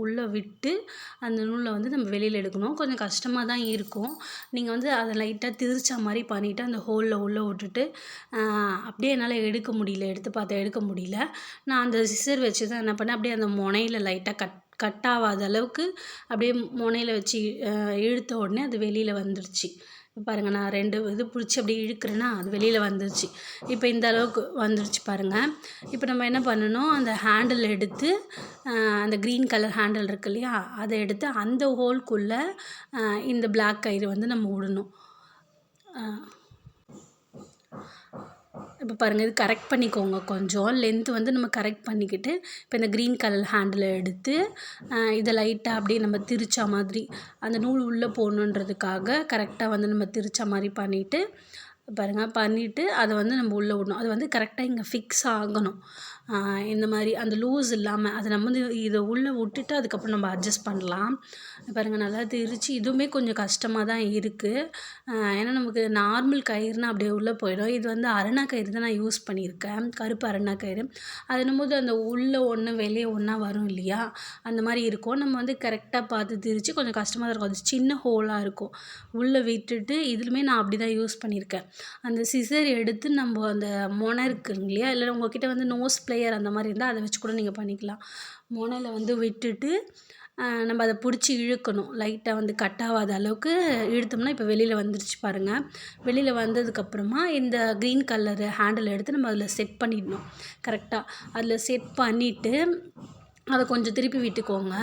உள்ளே விட்டு அந்த நூலை வந்து நம்ம வெளியில் எடுக்கணும். கொஞ்சம் கஷ்டமாக தான் இருக்கும். நீங்கள் வந்து அதை லைட்டாக திரிச்ச மாதிரி பண்ணிவிட்டு அந்த ஹோலில் உள்ளே விட்டுட்டு அப்படியே என்னால் எடுக்க முடியல. எடுத்து பார்த்தேன், எடுக்க முடியல. நான் அந்த சிசர் வச்சு தான் என்ன பண்ணேன், அப்படியே அந்த முனையில் லைட்டாக கட் ஆகாத அளவுக்கு அப்படியே முனையில் வச்சு இழுத்த உடனே அது வெளியில் வந்துடுச்சு. பாருங்கள், நான் 2 இது பிடிச்சி அப்படியே இழுக்கிறேன்னா அது வெளியில் வந்துருச்சு. இப்போ இந்த அளவுக்கு வந்துருச்சு பாருங்கள். இப்போ நம்ம என்ன பண்ணணும், அந்த ஹேண்டில் எடுத்து அந்த க்ரீன் கலர் ஹேண்டில் இருக்கு இல்லையா, அதை எடுத்து அந்த ஹோல்குள்ளே இந்த பிளாக் கயிறு வந்து நம்ம விடணும். இப்போ பாருங்கள், இது கரெக்ட் பண்ணிக்கோங்க. கொஞ்சம் லென்த் வந்து நம்ம கரெக்ட் பண்ணிக்கிட்டு இப்போ இந்த க்ரீன் கலர் ஹேண்டில் எடுத்து இதை லைட்டாக அப்படியே நம்ம திரிச்ச மாதிரி அந்த நூல் உள்ளே போகணுன்றதுக்காக கரெக்டாக வந்து நம்ம திரிச்ச மாதிரி பண்ணிவிட்டு பாருங்கள், பண்ணிவிட்டு அதை வந்து நம்ம உள்ளே விடணும். அது வந்து கரெக்டாக இங்கே ஃபிக்ஸ் ஆகணும். இந்த மாதிரி அந்த லூஸ் இல்லாமல் அதை நம்ம வந்து இதை உள்ளே விட்டுட்டு அதுக்கப்புறம் நம்ம அட்ஜஸ்ட் பண்ணலாம். பாருங்கள், நல்லா திரிச்சு. இதுவுமே கொஞ்சம் கஷ்டமாக தான் இருக்குது. ஏன்னா நமக்கு நார்மல் கயிறுனா அப்படியே உள்ளே போயிடும். இது வந்து அரணா கயிறு தான் நான் யூஸ் பண்ணியிருக்கேன், கருப்பு அரணா கயிறு. அதுன்னும்போது அந்த உள்ளே ஒன்று வெளியே ஒன்றா வரும் இல்லையா, அந்த மாதிரி இருக்கும். நம்ம வந்து கரெக்டாக பார்த்து திரிச்சு கொஞ்சம் கஷ்டமாக தான் இருக்கும். அது சின்ன ஹோலாக இருக்கும். உள்ளே விட்டுட்டு இதுலையுமே நான் அப்படி தான் யூஸ் பண்ணியிருக்கேன். அந்த சிசர் எடுத்து நம்ம அந்த மொனை இருக்குங்க இல்லையா, இல்லை உங்கள்கிட்ட வந்து நோஸ் ப்ளேயர் அந்த மாதிரி இருந்தால் அதை வச்சு கூட நீங்கள் பண்ணிக்கலாம். மொனையில் வந்து விட்டுட்டு நம்ம அதை பிடிச்சி இழுக்கணும். லைட்டாக வந்து கட் ஆகாத அளவுக்கு இழுத்தோம்னா இப்போ வெளியில் வந்துடுச்சு பாருங்கள். வெளியில் வந்ததுக்கப்புறமா இந்த க்ரீன் கலரு ஹேண்டில் எடுத்து நம்ம அதில் செட் பண்ணிடணும். கரெக்டாக அதில் செட் பண்ணிவிட்டு அதை கொஞ்சம் திருப்பி விட்டுக்கோங்க.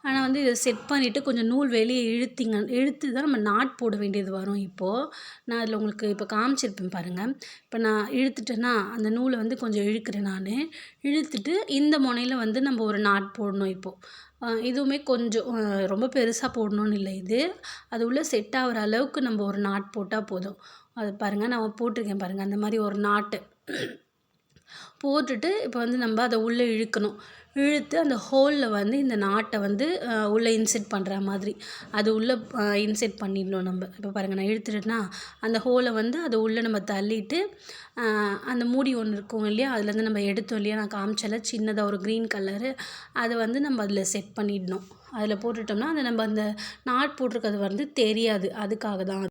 ஆனால் வந்து இதை செட் பண்ணிவிட்டு கொஞ்சம் நூல் வெளியே இழுத்து தான் நம்ம நாட் போட வேண்டியது வரும். இப்போது நான் அதில் உங்களுக்கு இப்போ காமிச்சிருப்பேன் பாருங்கள். இப்போ நான் இழுத்துட்டேன்னா அந்த நூலை வந்து கொஞ்சம் இழுக்கிறேன். நான் இழுத்துட்டு இந்த முனையில் வந்து நம்ம ஒரு நாட் போடணும். இப்போது இதுவுமே கொஞ்சம் ரொம்ப பெருசாக போடணும்னு இல்லை. இது அது உள்ளே செட் ஆகிற அளவுக்கு நம்ம ஒரு நாட் போட்டால் போதும். அது பாருங்கள், நான் போட்டிருக்கேன் பாருங்கள், அந்த மாதிரி ஒரு நாட்டு போட்டுட்டு இப்போ வந்து நம்ம அதை உள்ளே இழுக்கணும். இழுத்து அந்த ஹோலில் வந்து இந்த நாட்டை வந்து உள்ளே இன்செர்ட் பண்ணுற மாதிரி அது உள்ளே இன்செர்ட் பண்ணிடணும் நம்ம. இப்போ பாருங்கள், நான் இழுத்துட்டேன்னா அந்த ஹோலை வந்து அதை உள்ளே நம்ம தள்ளிட்டு அந்த மூடி ஒன்று இருக்கும் இல்லையா, அதுலேருந்து நம்ம எடுத்தோம் இல்லையா, நான் காமிச்சல சின்னதாக ஒரு க்ரீன் கலரு, அதை வந்து நம்ம அதில் செட் பண்ணிடணும். அதில் போட்டுட்டோம்னா அதை நம்ம அந்த நாட் போட்டிருக்கிறது வந்து தெரியாது. அதுக்காக தான்.